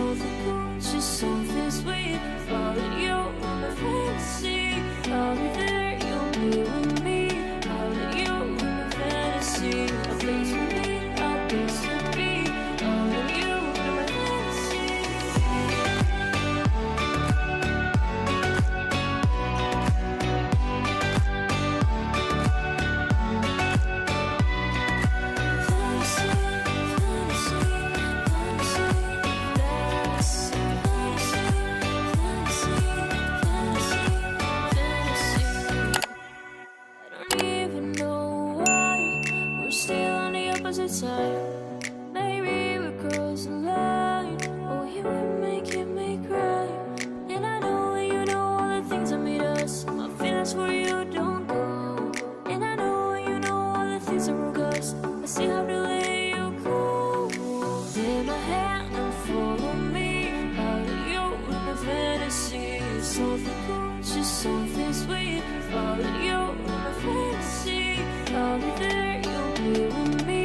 something cool, just something sweet. Follow you in my fantasy. I'll be there, you'll be with me. Follow you in my fantasy. A place for me, a place to be. Follow you in my fantasy. Maybe we're crossing the line. Oh, you were making me cry. And I know you know all the things that made us. My feelings for you don't go. And I know you know all the things that broke us. I still have to let you go. Take my hand and follow me. Out of you in my fantasy. Something cool, just something sweet. Follow you in my fantasy. I'll be there, you'll be with me.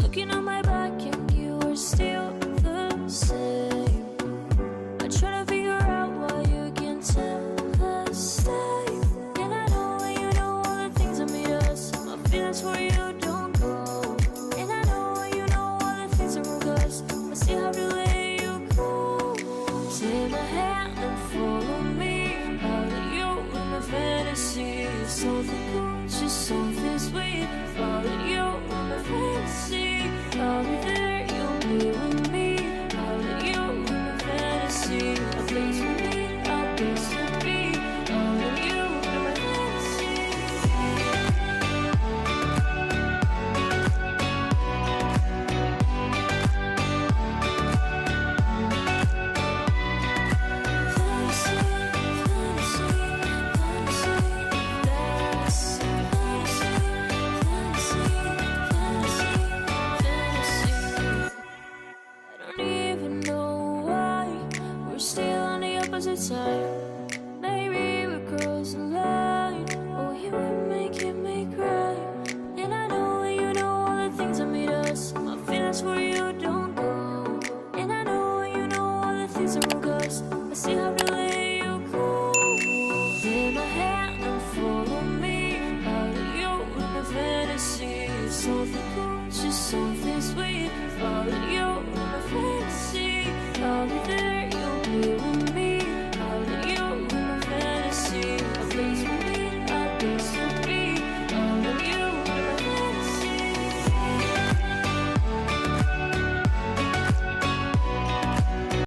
Looking on my back and you are still the same. I try to figure out why you can't tell the same. And I know you know all the things that made us. My feelings for you don't go. And I know you know all the things that broke us. I still have to let you go. Take my hand and follow me. Out of you in my fantasy. Something cool, just something sweet. Follow you in my fantasy. I'll be there, you'll be with me. Follow you in my fantasy. A place for me, a place to be. Follow you in my fantasy. Maybe we're crossing the line. Oh, you were making me cry. And I know you know all the things that made us. My feelings for you don't go. And I know you know all the things that broke us. I still have to let you go. Take my hand and follow me. Out of you in my fantasy. Something cool, just something sweet. Follow you in my fantasy.